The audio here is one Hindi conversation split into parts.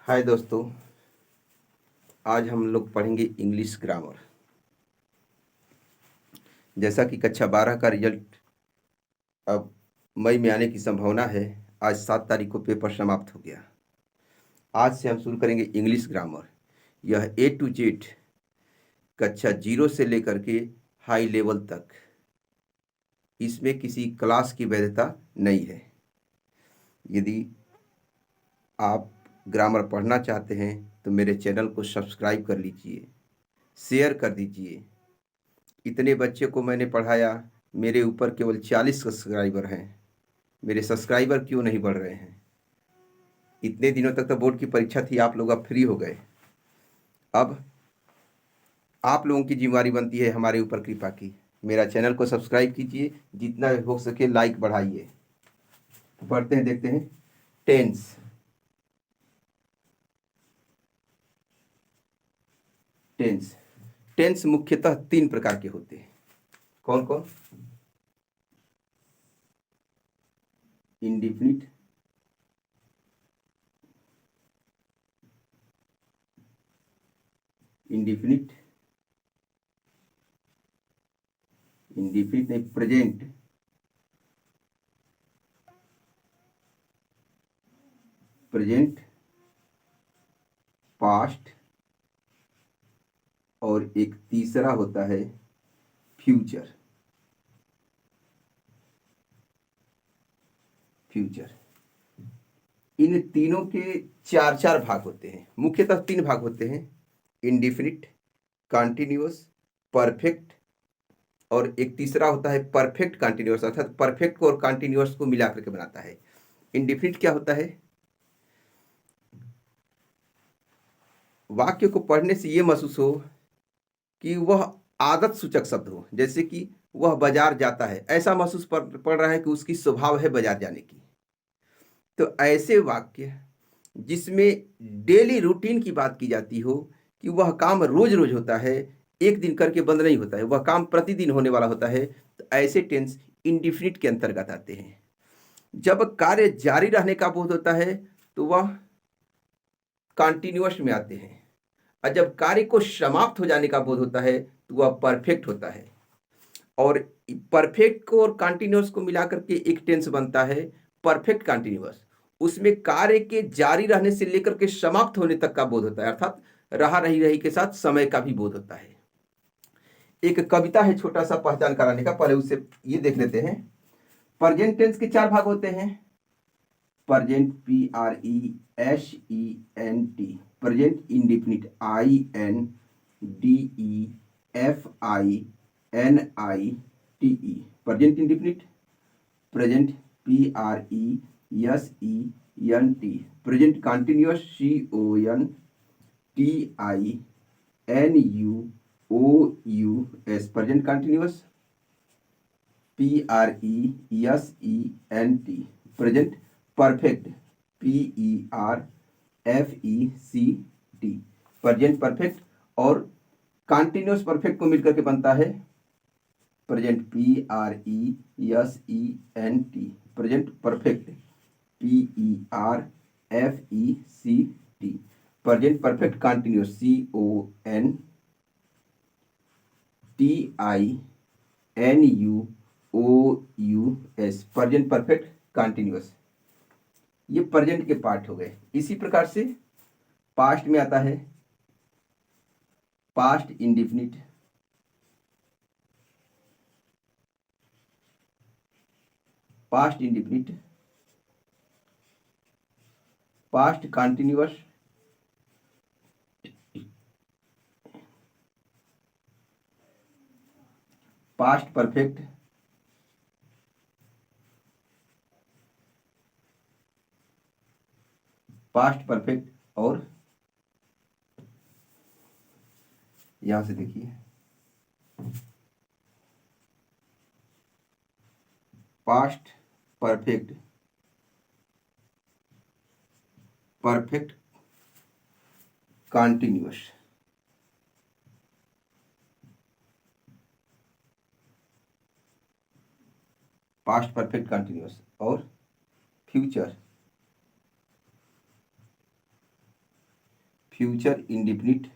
हाय दोस्तों, आज हम लोग पढ़ेंगे इंग्लिश ग्रामर। जैसा कि कक्षा 12 का रिजल्ट अब मई में आने की संभावना है। आज 7 तारीख को पेपर समाप्त हो गया। आज से हम शुरू करेंगे इंग्लिश ग्रामर। यह A to Z कक्षा 0 से लेकर के हाई लेवल तक, इसमें किसी क्लास की वैधता नहीं है। यदि आप ग्रामर पढ़ना चाहते हैं तो मेरे चैनल को सब्सक्राइब कर लीजिए, शेयर कर दीजिए। इतने बच्चे को मैंने पढ़ाया, मेरे ऊपर केवल 40 सब्सक्राइबर हैं। मेरे सब्सक्राइबर क्यों नहीं बढ़ रहे हैं? इतने दिनों तक तो बोर्ड की परीक्षा थी, आप लोग अब फ्री हो गए। अब आप लोगों की जिम्मेदारी बनती है हमारे ऊपर कृपा की। मेरा चैनल को सब्सक्राइब कीजिए, जितना हो सके लाइक बढ़ाइए। पढ़ते हैं, देखते हैं। टेंस। टेंस टेंस मुख्यतः 3 प्रकार के होते हैं। कौन कौन? इंडिफिनिट, इंडिफिनिट इंडिफिनिट नहीं, प्रेजेंट, प्रेजेंट, पास्ट, और एक तीसरा होता है फ्यूचर। फ्यूचर। इन तीनों के 4 भाग होते हैं। मुख्यतः 3 भाग होते हैं: इंडिफिनिट, कॉन्टिन्यूअस, परफेक्ट, और एक तीसरा होता है परफेक्ट कॉन्टिन्यूअस, अर्थात परफेक्ट को और कॉन्टिन्यूअस को मिला करके बनाता है। इंडिफिनिट क्या होता है? वाक्य को पढ़ने से ये महसूस हो कि वह आदत सूचक शब्द हो, जैसे कि वह बाजार जाता है, ऐसा महसूस पड़ रहा है कि उसकी स्वभाव है बाजार जाने की। तो ऐसे वाक्य जिसमें डेली रूटीन की बात की जाती हो कि वह काम रोज रोज होता है, एक दिन करके बंद नहीं होता है, वह काम प्रतिदिन होने वाला होता है, तो ऐसे टेंस इंडिफिनिट के अंतर्गत आते हैं। जब कार्य जारी रहने का बोध होता है तो वह कॉन्टिन्यूअस में आते हैं, और जब कार्य को समाप्त हो जाने का बोध होता है तो वह परफेक्ट होता है। और परफेक्ट को और कॉन्टिन्यूअस को मिलाकर के एक टेंस बनता है परफेक्ट कॉन्टिन्यूअस। उसमें कार्य के जारी रहने से लेकर के समाप्त होने तक का बोध होता है, अर्थात रहा रही रही के साथ समय का भी बोध होता है। एक कविता है छोटा सा पहचान कराने का, पहले उससे ये देख लेते हैं। प्रेजेंट टेंस के 4 भाग होते हैं। Present, PRESENT, present indefinite, INDEFINITE, present indefinite. Present, PRESENT, present continuous, CONTINUOUS, present continuous. PRESENT, present perfect, PERFECT, present perfect. और कॉन्टिन्यूअस परफेक्ट को मिलकर के बनता है present, PRESENT, present perfect, PERFECT, present perfect continuous, CONTINUOUS, present perfect continuous. ये प्रेजेंट के पार्ट हो गए। इसी प्रकार से पास्ट में आता है past indefinite, past indefinite, past continuous, past perfect, past perfect, और यहां से देखिए past perfect, perfect continuous, past perfect continuous, और future, future indefinite,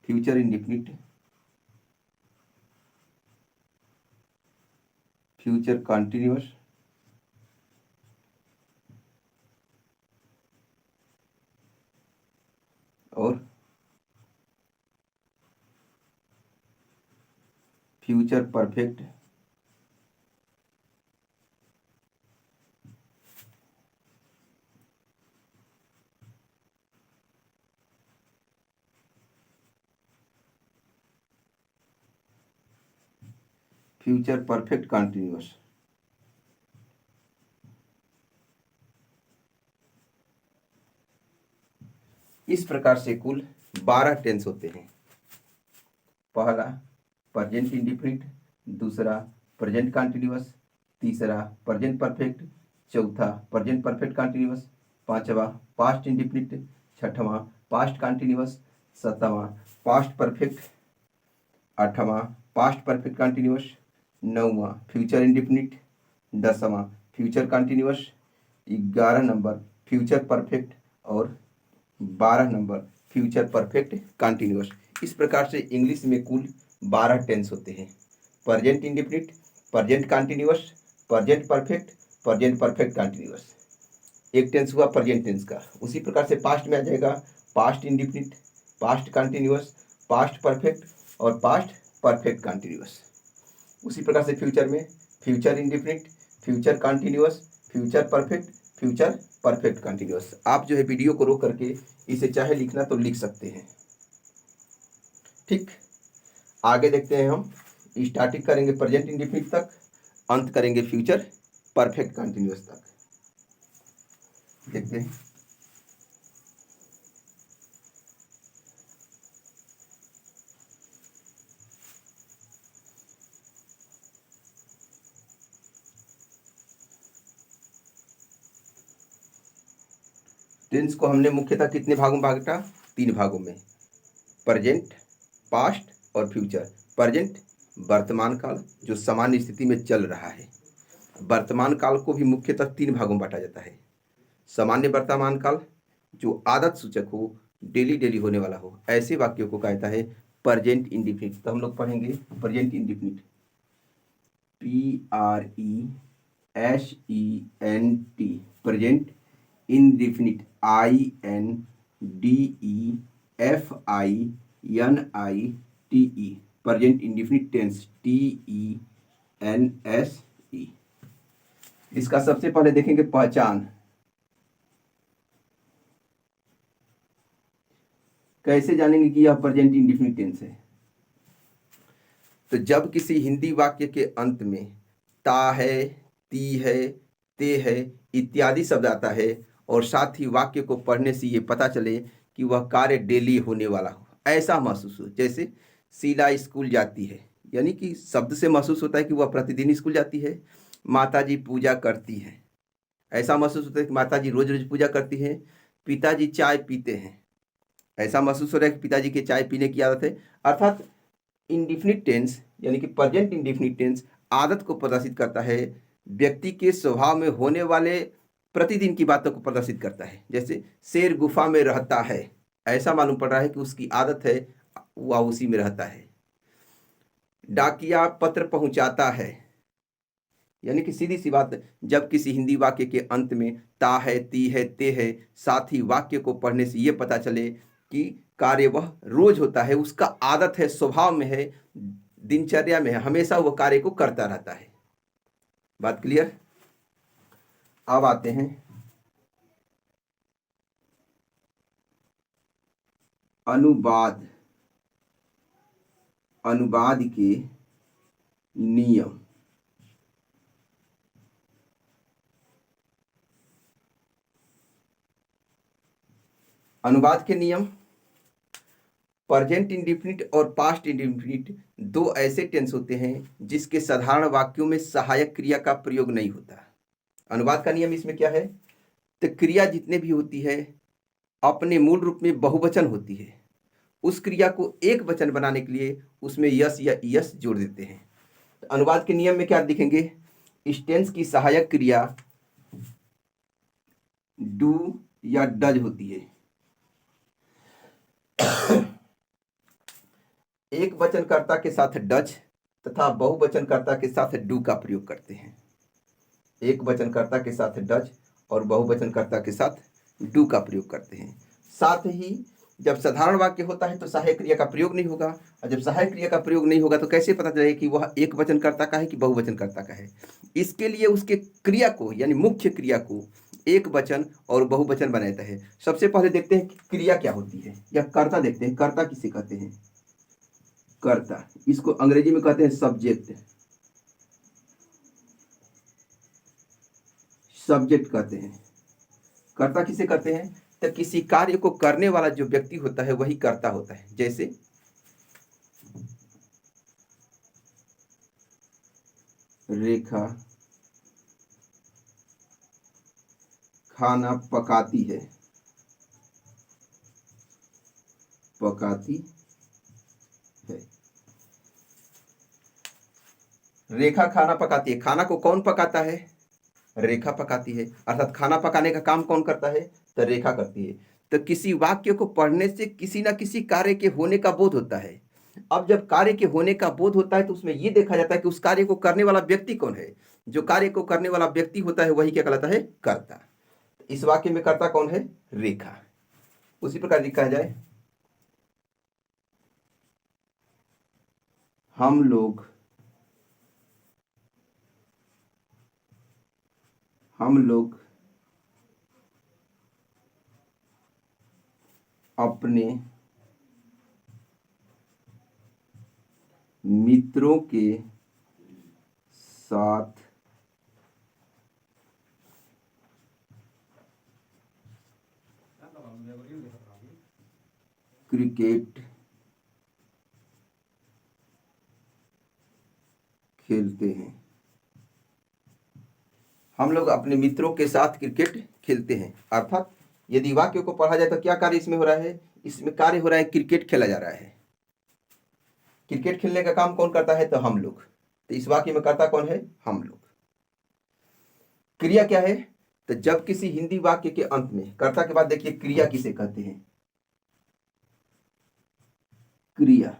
future indefinite, future continuous, और future perfect, future perfect continuous. इस प्रकार से कुल 12 टेंस होते हैं। पहला प्रेजेंट इंडेफिनिट, दूसरा प्रेजेंट कंटिन्यूअस, तीसरा प्रेजेंट परफेक्ट, चौथा प्रेजेंट परफेक्ट कंटिन्यूअस, पांचवा पास्ट इंडेफिनिट, छठवां पास्ट कंटिन्यूअस, सातवां पास्ट परफेक्ट, आठवां पास्ट परफेक्ट कंटिन्यूअस, नौवां फ्यूचर इंडेफिनिट, 10वां future continuous, 11 number future perfect और 12 नंबर फ्यूचर परफेक्ट कंटिन्यूअस। इस प्रकार से इंग्लिश में कुल 12 टेंस होते हैं। Present indefinite, present continuous, present perfect, present perfect continuous. एक टेंस हुआ प्रेजेंट टेंस का। उसी प्रकार से पास्ट में आ जाएगा past indefinite, past continuous, past perfect और पास्ट परफेक्ट कंटिन्यूअस। उसी प्रकार से फ्यूचर में future indefinite, future continuous, future perfect, future perfect continuous. आप जो है वीडियो को रोक करके इसे चाहे लिखना तो लिख सकते हैं। ठीक, आगे देखते हैं हम। स्टार्टिंग करेंगे प्रेजेंट इंडेफिनिट तक, अंत करेंगे फ्यूचर परफेक्ट कंटिन्यूअस तक। देखते हैं। टेंस को हमने मुख्यतः कितने भागों में बांटा? 3 भागों में, प्रेजेंट, पास्ट और फ्यूचर। प्रेजेंट वर्तमान काल जो सामान्य स्थिति में चल रहा है। वर्तमान काल को भी मुख्यतः 3 भागों में बांटा जाता है। सामान्य वर्तमान काल जो आदत सूचक हो, डेली डेली होने वाला हो, ऐसे वाक्यों को कहता है प्रेजेंट इंडेफिनिट। तो हम लोग पढ़ेंगे present indefinite, PRESENT, present indefinite, INDEFINITE, present indefinite tense, TENSE। इसका सबसे पहले देखेंगे पहचान। कैसे जानेंगे कि यह प्रेजेंट इंडेफिनिट टेंस है? तो जब किसी हिंदी वाक्य के अंत में ता है, ती है, ते है इत्यादि शब्द आता है और साथ ही वाक्य को पढ़ने से ये पता चले कि वह कार्य डेली होने वाला हो, ऐसा महसूस हो। जैसे शीला स्कूल जाती है, यानी कि शब्द से महसूस होता है कि वह प्रतिदिन स्कूल जाती है। माताजी पूजा करती है, ऐसा महसूस होता है कि माताजी रोज रोज पूजा करती है। पिताजी चाय पीते हैं, ऐसा महसूस हो रहा है कि पिताजी के चाय पीने की आदत है। अर्थात इंडेफिनिट टेंस यानी कि प्रेजेंट इंडेफिनिट टेंस आदत को प्रदर्शित करता है, व्यक्ति के स्वभाव में होने वाले प्रतिदिन की बातों को प्रदर्शित करता है। जैसे शेर गुफा में रहता है, ऐसा मालूम पड़ रहा है कि उसकी आदत है, वह उसी में रहता है। डाकिया पत्र पहुंचाता है, यानी कि सीधी सी बात, जब किसी हिंदी वाक्य के अंत में ता है, ती है, ते है, साथ ही वाक्य को पढ़ने से यह पता चले कि कार्य वह रोज होता है, उसका आदत है, स्वभाव में है, दिनचर्या में है, हमेशा वह कार्य को करता रहता है। बात क्लियर? अब आते हैं अनुवाद। अनुवाद के नियम। अनुवाद के नियम। प्रेजेंट इंडेफिनिट और पास्ट इंडेफिनिट दो ऐसे टेंस होते हैं जिसके साधारण वाक्यों में सहायक क्रिया का प्रयोग नहीं होता। अनुवाद का नियम इसमें क्या है? तो क्रिया जितने भी होती है अपने मूल रूप में बहुवचन होती है, उस क्रिया को एक वचन बनाने के लिए उसमें यस या यस जोड़ देते हैं। तो अनुवाद के नियम में क्या दिखेंगे? इस टेंस की सहायक क्रिया डू या डज होती है। एक वचनकर्ता के साथ डज तथा बहुवचनकर्ता के साथ डू का प्रयोग करते हैं। एक वचनकर्ता के साथ डज और बहुवचनकर्ता के साथ डू का प्रयोग करते हैं। साथ ही जब साधारण वाक्य होता है तो सहायक क्रिया का प्रयोग नहीं होगा, और जब सहायक क्रिया का प्रयोग नहीं होगा तो कैसे पता चलेगा कि वह एक वचनकर्ता का है कि बहुवचनकर्ता का है। इसके लिए उसके क्रिया को यानी मुख्य क्रिया को एक वचन और बहुवचन बनाता है। सबसे पहले देखते हैं कि क्रिया क्या होती है या कर्ता देखते हैं। कर्ता किसे कहते हैं? कर्ता, इसको अंग्रेजी में कहते हैं सब्जेक्ट। सब्जेक्ट कहते हैं। कर्ता किसे कहते हैं? तो किसी कार्य को करने वाला जो व्यक्ति होता है वही कर्ता होता है। जैसे रेखा खाना पकाती है, पकाती है। रेखा खाना पकाती है। खाना को कौन पकाता है? रेखा पकाती है। अर्थात खाना पकाने का काम कौन करता है? तो रेखा करती है। तो किसी वाक्य को पढ़ने से किसी न किसी कार्य के होने का बोध होता है। अब जब कार्य के होने का बोध होता है तो उसमें यह देखा जाता है कि उस कार्य को करने वाला व्यक्ति कौन है। जो कार्य को करने वाला व्यक्ति होता है वही क्या कहलाता है? कर्ता। इस वाक्य में कर्ता कौन है? रेखा। उसी प्रकार लिखा जाए, हम लोग अपने मित्रों के साथ क्रिकेट खेलते हैं। हम लोग अपने मित्रों के साथ क्रिकेट खेलते हैं। अर्थात यदि वाक्य को पढ़ा जाए तो क्या कार्य इसमें हो रहा है? इसमें कार्य हो रहा है क्रिकेट खेला जा रहा है। क्रिकेट खेलने का काम कौन करता है? तो हम लोग। तो इस वाक्य में कर्ता कौन है? हम लोग। क्रिया क्या है? तो जब किसी हिंदी वाक्य के अंत में कर्ता के बाद देखिए क्रिया किसे कहते हैं? क्रिया,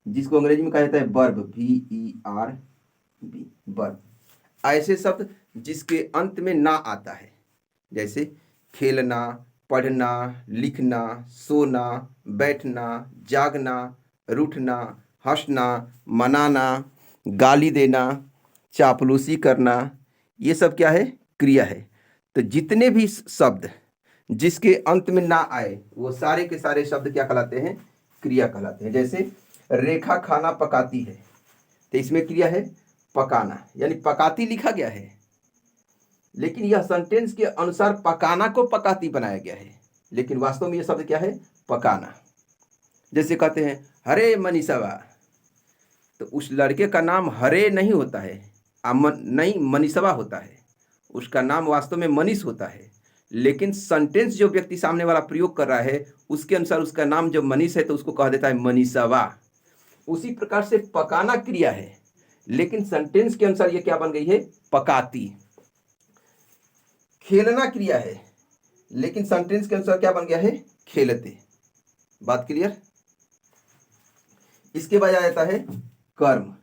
जिसको अंग्रेजी में कहा जाता है वर्ब, VERB, वर्ब। ऐसे शब्द जिसके अंत में ना आता है, जैसे खेलना, पढ़ना, लिखना, सोना, बैठना, जागना, रूठना, हंसना, मनाना, गाली देना, चापलूसी करना, ये सब क्या है? क्रिया है। तो जितने भी शब्द जिसके अंत में ना आए वो सारे के सारे शब्द क्या कहलाते हैं? क्रिया कहलाते हैं। जैसे रेखा खाना पकाती है, तो इसमें क्रिया है पकाना, यानी पकाती लिखा गया है लेकिन यह सेंटेंस के अनुसार पकाना को पकाती बनाया गया है, लेकिन वास्तव में यह शब्द क्या है? पकाना। जैसे कहते हैं हरे मनीषावा, तो उस लड़के का नाम हरे नहीं होता है, नहीं मनीषवा होता है। उसका नाम वास्तव में मनीष होता है, लेकिन सेंटेंस जो व्यक्ति सामने वाला प्रयोग कर रहा है उसके अनुसार उसका नाम जब मनीष है तो उसको कह देता है मनीषवा। उसी प्रकार से पकाना क्रिया है लेकिन सेंटेंस के अनुसार ये क्या बन गई है? पकाती। खेलना क्रिया है लेकिन सेंटेंस के अनुसार क्या बन गया है? खेलते। बात क्लियर? इसके बाद आ जाता है कर्म।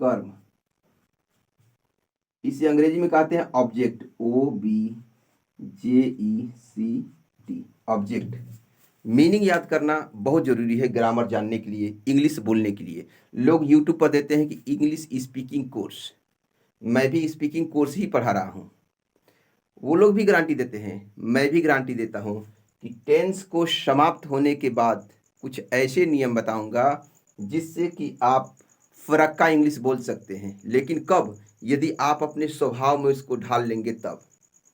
कर्म, इसे अंग्रेजी में कहते हैं ऑब्जेक्ट, OBJECT, ऑब्जेक्ट। मीनिंग याद करना बहुत जरूरी है ग्रामर जानने के लिए, इंग्लिश बोलने के लिए। लोग यूट्यूब पर देते हैं कि इंग्लिश स्पीकिंग कोर्स, मैं भी स्पीकिंग कोर्स ही पढ़ा रहा हूँ। वो लोग भी गारंटी देते हैं, मैं भी गारंटी देता हूँ कि टेंस को समाप्त होने के बाद कुछ ऐसे नियम बताऊंगा जिससे कि आप फरक्का इंग्लिश बोल सकते हैं। लेकिन कब? यदि आप अपने स्वभाव में उसको ढाल लेंगे तब।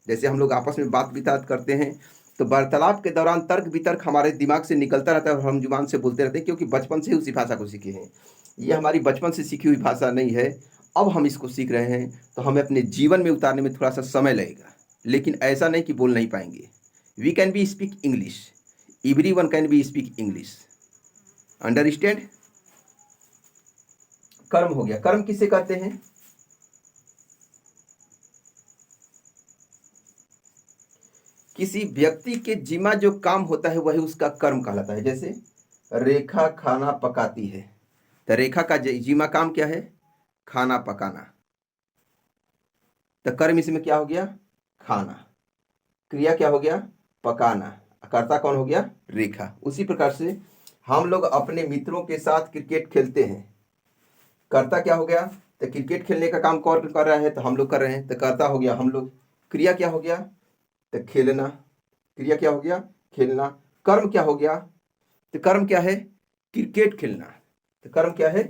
जैसे हम लोग आपस में बात विचार करते हैं तो वार्तालाप के दौरान तर्क वितर्क हमारे दिमाग से निकलता रहता है और हम जुबान से बोलते रहते हैं, क्योंकि बचपन से ही उसी भाषा को सीखे हैं। ये हमारी बचपन से सीखी हुई भाषा नहीं है, अब हम इसको सीख रहे हैं तो हमें अपने जीवन में उतारने में थोड़ा सा समय लगेगा, लेकिन ऐसा नहीं कि बोल नहीं पाएंगे। We can be speak English, everyone can be speak English, understand? कर्म हो गया। कर्म किसे कहते हैं? किसी व्यक्ति के जिम्मा जो काम होता है वही उसका कर्म कहलाता है। जैसे रेखा खाना पकाती है, तो रेखा का जिम्मा काम क्या है? खाना पकाना। तो कर्म इसमें क्या हो गया? खाना। क्रिया क्या हो गया? पकाना। कर्ता कौन हो गया? रेखा। उसी प्रकार से हम लोग अपने मित्रों के साथ क्रिकेट खेलते हैं, कर्ता क्या हो गया? तो क्रिकेट खेलने का काम कौन कर रहा है? तो हम लोग कर रहे हैं, तो कर्ता हो गया हम लोग। क्रिया क्या हो गया? तो खेलना। क्रिया क्या हो गया? खेलना। कर्म क्या हो गया? तो कर्म क्या है? क्रिकेट खेलना। तो कर्म क्या है?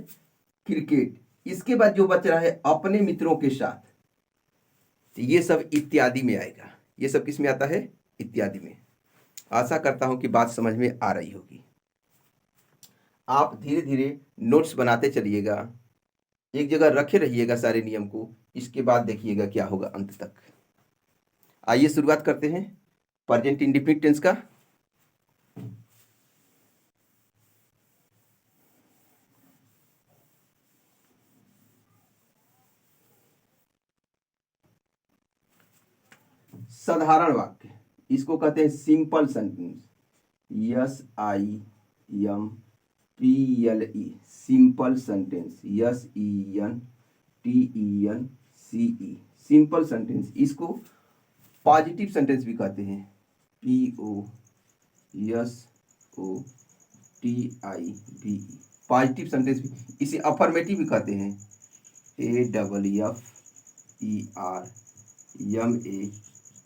क्रिकेट। इसके बाद जो बच रहा है अपने मित्रों के साथ, तो ये सब इत्यादि में आएगा। ये सब किस में आता है? इत्यादि में। आशा करता हूं कि बात समझ में आ रही होगी। आप धीरे धीरे नोट्स बनाते चलिएगा, एक जगह रखे रहिएगा सारे नियम को। इसके बाद देखिएगा क्या होगा अंत तक। आइए शुरुआत करते हैं प्रेजेंट इंडेफिनिट टेंस का। साधारण वाक्य, इसको कहते हैं simple sentence. SIMPLE, simple sentence. SENTENCE, simple sentence. इसको पॉजिटिव सेंटेंस भी कहते हैं। POSOTIVE, पॉजिटिव सेंटेंस भी। इसे अफर्मेटिव भी कहते हैं।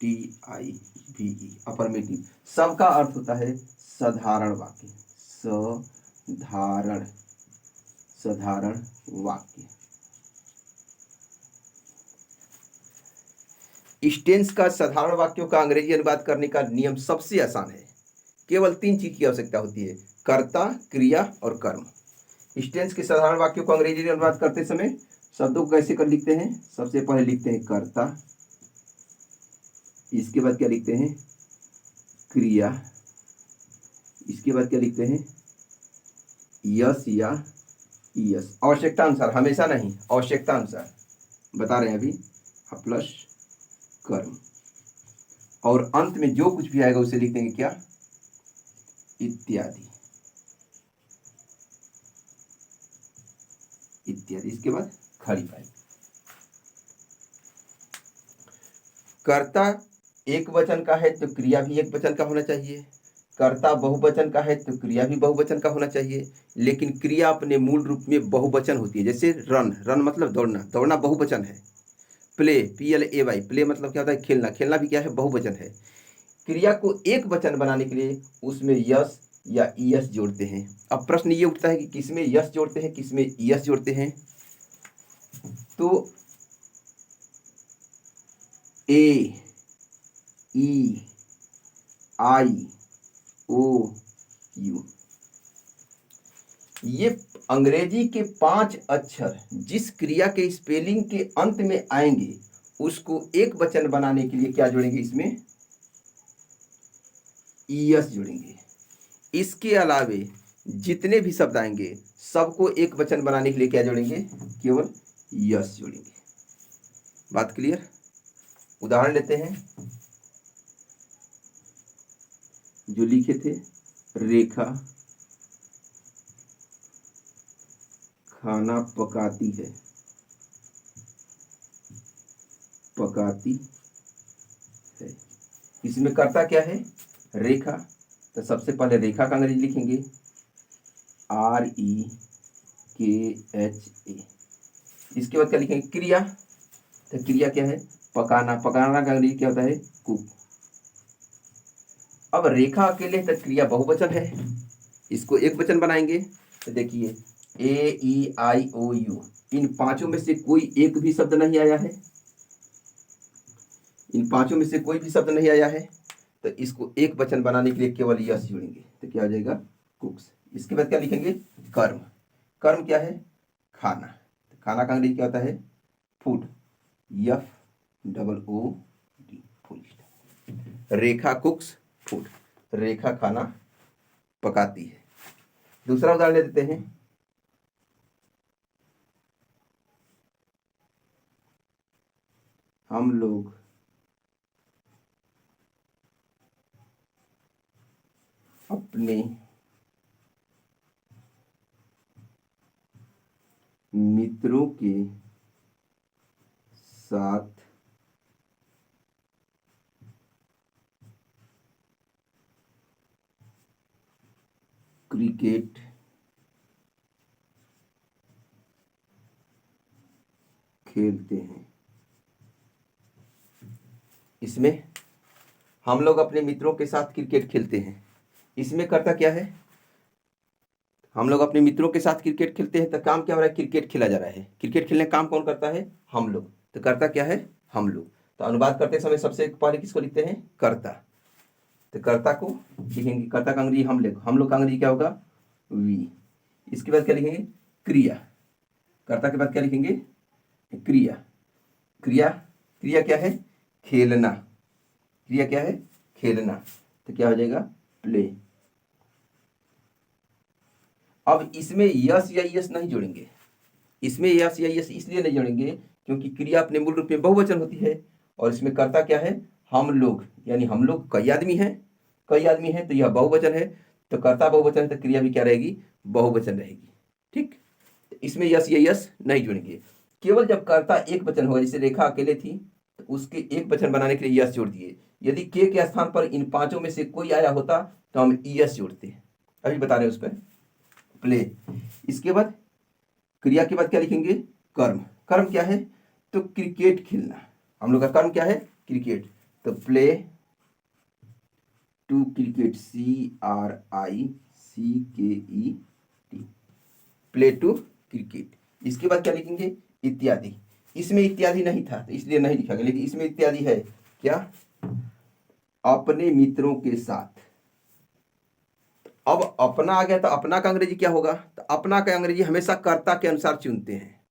AFFERMATIVE, affirmative. सबका अर्थ होता है साधारण वाक्य। साधारण, साधारण वाक्य। इस टेंस का साधारण वाक्यों का अंग्रेजी अनुवाद करने का नियम सबसे आसान है। केवल 3 चीज की आवश्यकता होती है, कर्ता, क्रिया और कर्म। इस टेंस के साधारण वाक्यों को अंग्रेजी में अनुवाद करते समय शब्दों को कैसे कर लिखते हैं? सबसे पहले लिखते हैं कर्ता, इसके बाद क्या लिखते हैं? क्रिया, इसके बाद क्या लिखते हैं? यस या यस। आवश्यकता अनुसार, हमेशा नहीं, आवश्यकता अनुसार बता रहे हैं अभी। प्लस कर्म, और अंत में जो कुछ भी आएगा उसे लिख देंगे क्या? इत्यादि, इत्यादि। इसके बाद खड़ी पाई। कर्ता एक वचन का है तो क्रिया भी एक वचन का होना चाहिए। कर्ता बहुवचन का है तो क्रिया भी बहुवचन का होना चाहिए। लेकिन क्रिया अपने मूल रूप में बहुवचन होती है। जैसे रन, रन मतलब दौड़ना, दौड़ना बहुवचन है। प्ले, PLAY, प्ले मतलब क्या होता है? खेलना, खेलना भी क्या है? बहुवचन है। क्रिया को एक वचन बनाने के लिए उसमें यस या ईएस जोड़ते हैं। अब प्रश्न ये उठता है कि किसमें यस जोड़ते हैं, किसमें ईएस जोड़ते हैं? तो AEIOU, ये अंग्रेजी के 5 अक्षर जिस क्रिया के स्पेलिंग के अंत में आएंगे उसको एक वचन बनाने के लिए क्या जोड़ेंगे? इसमें ईएस जोड़ेंगे। इसके अलावे जितने भी शब्द आएंगे सबको एक वचन बनाने के लिए क्या जोड़ेंगे? केवल यस जोड़ेंगे। बात क्लियर? उदाहरण लेते हैं जो लिखे थे। रेखा खाना पकाती है, पकाती है। इसमें कर्ता क्या है? रेखा। तो सबसे पहले रेखा का अंग्रेजी लिखेंगे REKHA। इसके बाद क्या लिखेंगे? क्रिया। तो क्रिया क्या है? पकाना, पकाना का अंग्रेजी क्या होता है? कुक। अब रेखा अकेले तो क्रिया बहुवचन है, इसको एक वचन बनाएंगे। तो देखिए AEIOU, इन पांचों में से कोई एक भी शब्द नहीं आया है। इन पांचों में से कोई भी शब्द नहीं आया है, तो इसको एक वचन बनाने के लिए केवल यस जोड़ेंगे। तो क्या हो जाएगा? कुक्स। इसके बाद क्या लिखेंगे? कर्म। कर्म क्या है? खाना। तो खाना का अंग्रेजी क्या होता है? Food. FOOD, food. Rekha cooks food, Rekha खाना पकाती है। दूसरा उदाहरण ले देते हैं। अपने मित्रों के साथ क्रिकेट खेलते हैं। इसमें हम लोग अपने मित्रों के साथ क्रिकेट खेलते हैं, इसमें करता क्या है, हम लोग अपने मित्रों के साथ क्रिकेट खेलते हैं तो काम क्या हो रहा है, क्रिकेट खेला जा रहा है। क्रिकेट खेलने का काम कौन करता है, हम लोग। तो करता क्या है, हम लोग। तो अनुवाद करते समय सबसे पहले किसको लिखते हैं, कर्ता। तो कर्ता को लिखेंगे, कर्ता का अंग्रेजी हम लोग का अंग्रेजी क्या होगा, वी। इसके बाद क्या लिखेंगे, क्रिया। कर्ता के बाद क्या लिखेंगे, क्रिया। क्रिया क्रिया क्या है, खेलना। क्रिया क्या है, खेलना। तो क्या हो जाएगा, प्ले। अब इसमें यस या यस नहीं जोड़ेंगे। इसमें यस या यस इसलिए नहीं जोड़ेंगे क्योंकि क्रिया अपने मूल रूप में बहुवचन होती है, और इसमें कर्ता क्या है, हम लोग। यानी हम लोग कई आदमी हैं, कई आदमी हैं, तो यह बहुवचन है। तो कर्ता बहुवचन है तो क्रिया भी क्या रहेगी, बहुवचन रहेगी। ठीक, इसमें यस या यस नहीं जोड़ेंगे। केवल जब कर्ता एक वचन होगा, जैसे रेखा अकेले थी तो उसके एक वचन बनाने के लिए यस जोड़ दिए। यदि के स्थान पर इन पांचों में से कोई आया होता तो हम यस जोड़ते। अभी बता रहे हैं उस पर, प्ले। इसके बाद क्रिया के बाद क्या लिखेंगे, कर्म। कर्म क्या है, तो क्रिकेट खेलना। हम लोग का कर्म क्या है, क्रिकेट। तो play to cricket, CRICKET, play to cricket. इसके बाद क्या लिखेंगे, इत्यादि। इसमें इत्यादि नहीं था तो इसलिए नहीं लिखा गया, लेकिन इसमें इत्यादि है। क्या, अपने मित्रों के साथ। अब अपना आ गया तो अपना का अंग्रेजी क्या होगा, तो अपना का अंग्रेजी हमेशा कर्ता के अनुसार चुनते हैं,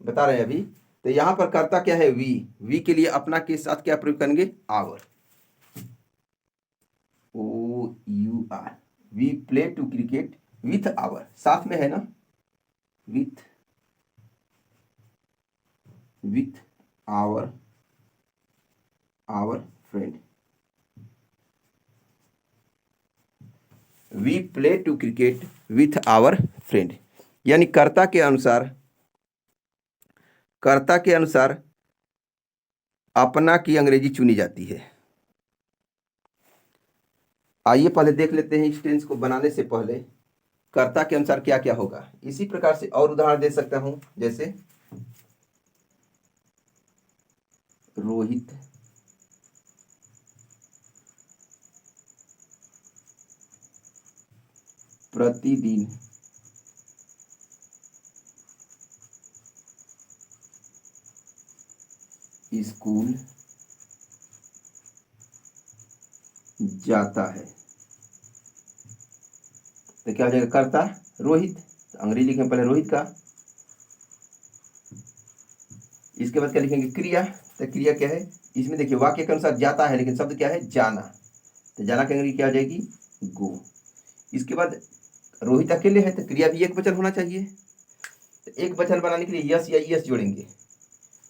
बता रहे हैं अभी। तो यहां पर कर्ता क्या है, वी के लिए अपना के साथ क्या प्रयोग करेंगे, our, OUR। We play to cricket with our, साथ में है ना, with our friend. We play to cricket with our friend. यानी कर्ता के अनुसार अपना की अंग्रेजी चुनी जाती है। आइए पहले देख लेते हैं इस टेंस को बनाने से पहले कर्ता के अनुसार क्या क्या होगा। इसी प्रकार से और उदाहरण दे सकता हूं, जैसे रोहित प्रतिदिन स्कूल जाता है। तो क्या हो जाएगा, कर्ता रोहित, तो अंग्रेजी लिखेंगे पहले रोहित का। इसके बाद क्या लिखेंगे, क्रिया। तो क्रिया क्या है, इसमें देखिए वाक्य के अनुसार जाता है लेकिन शब्द क्या है, जाना। तो जाना की अंग्रेजी क्या हो जाएगी, गो। इसके बाद रोहित अकेले है तो क्रिया भी एक वचन होना चाहिए। तो एक वचन बनाने के लिए यस या यस जोड़ेंगे।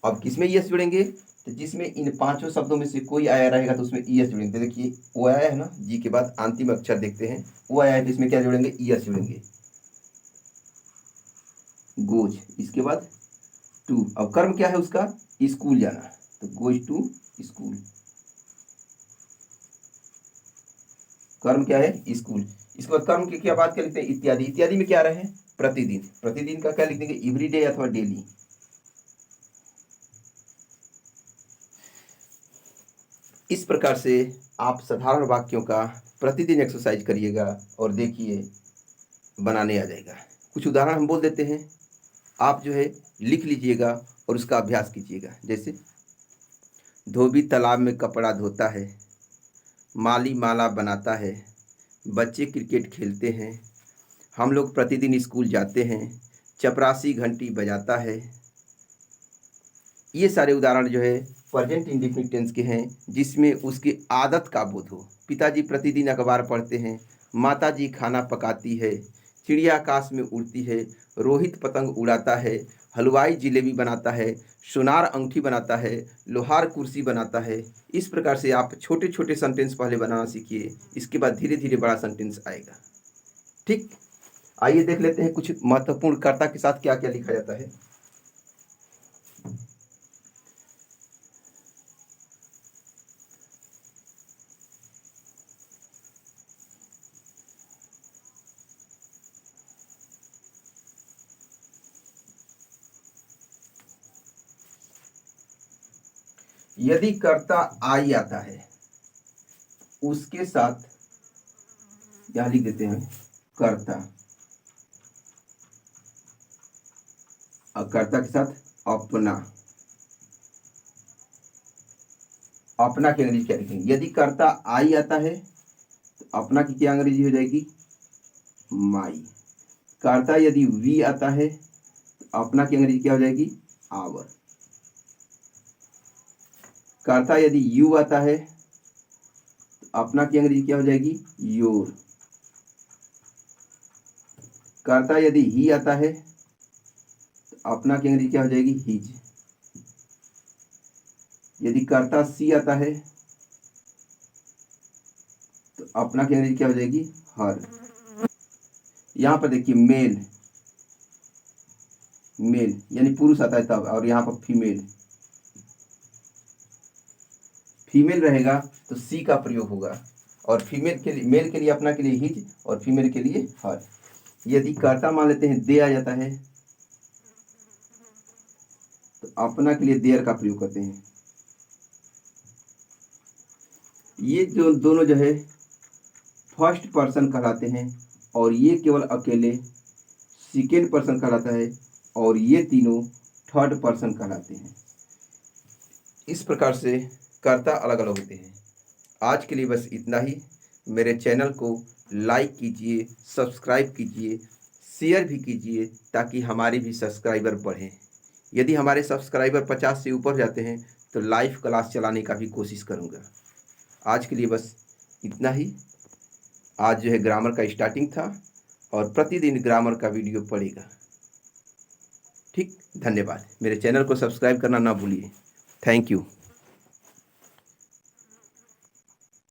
अब किसमें यस जोड़ेंगे, तो जिसमें इन पांचों शब्दों में से कोई आया रहेगा तो उसमें ईएस जोड़ेंगे। देखिए वो आया है ना, जी के बाद अंतिम अक्षर देखते हैं, वो आया है तो इसमें क्या जोड़ेंगे, ईएस जोड़ेंगे, गोज। इसके बाद टू, अब कर्म क्या है उसका, स्कूल जाना, तो गोज टू स्कूल। कर्म क्या है, स्कूल। इसके बाद कर्म की क्या बात क्या लिखते हैं, इत्यादि। इत्यादि में क्या रहे, प्रतिदिन। प्रतिदिन का क्या लिख देंगे, एवरीडे अथवा डेली। इस प्रकार से आप साधारण वाक्यों का प्रतिदिन एक्सरसाइज करिएगा और देखिए बनाने आ जाएगा। कुछ उदाहरण हम बोल देते हैं, आप जो है लिख लीजिएगा और उसका अभ्यास कीजिएगा। जैसे धोबी तालाब में कपड़ा धोता है, माली माला बनाता है, बच्चे क्रिकेट खेलते हैं, हम लोग प्रतिदिन स्कूल जाते हैं, चपरासी घंटी बजाता है। ये सारे उदाहरण जो है प्रेजेंट इंडेफिनिट टेंस के हैं, जिसमें उसकी आदत का बोध हो। पिताजी प्रतिदिन अखबार पढ़ते हैं, माताजी खाना पकाती है, चिड़िया आकाश में उड़ती है, रोहित पतंग उड़ाता है, हलवाई जिलेबी बनाता है, सोनार अंगूठी बनाता है, लोहार कुर्सी बनाता है। इस प्रकार से आप छोटे छोटे सेंटेंस पहले बनाना सीखिए, इसके बाद धीरे धीरे बड़ा सेंटेंस आएगा। ठीक, आइए देख लेते हैं कुछ महत्वपूर्ण कर्ता के साथ क्या क्या लिखा जाता है। यदि कर्ता आई आता है, उसके साथ यहां लिख देते हैं कर्ता, और कर्ता के साथ अपना। अपना की अंग्रेजी क्या लिखेंगे? यदि कर्ता आई आता है तो अपना की क्या अंग्रेजी हो जाएगी? माई। कर्ता यदि वी आता है तो अपना की अंग्रेजी क्या हो जाएगी? आवर। कर्ता यदि यू आता है तो अपना की अंग्रेजी क्या हो जाएगी? योर। कर्ता यदि ही आता है तो अपना की अंग्रेजी क्या हो जाएगी? हिज। यदि कर्ता सी आता है तो अपना की अंग्रेजी क्या हो जाएगी? हर। यहां पर देखिए मेल, मेल यानी पुरुष आता है तब, और यहां पर फीमेल, फीमेल रहेगा तो सी का प्रयोग होगा, और फीमेल के लिए, मेल के लिए अपना के लिए हिज और फीमेल के लिए हर। यदि कर्ता मान लेते हैं दे आ जाता है तो अपना के लिए देयर का प्रयोग करते हैं। ये जो दोनों जो है फर्स्ट पर्सन कहलाते हैं, और ये केवल अकेले सेकेंड पर्सन कहलाता है, और ये तीनों थर्ड पर्सन कहलाते हैं। इस प्रकार से कर्ता अलग अलग होते हैं। आज के लिए बस इतना ही। मेरे चैनल को लाइक कीजिए, सब्सक्राइब कीजिए, शेयर भी कीजिए, ताकि हमारे भी सब्सक्राइबर बढ़ें। यदि हमारे सब्सक्राइबर 50 से ऊपर जाते हैं तो लाइव क्लास चलाने का भी कोशिश करूँगा। आज के लिए बस इतना ही। आज जो है ग्रामर का स्टार्टिंग था, और प्रतिदिन ग्रामर का वीडियो पड़ेगा। ठीक, धन्यवाद। मेरे चैनल को सब्सक्राइब करना ना भूलिए। Thank you.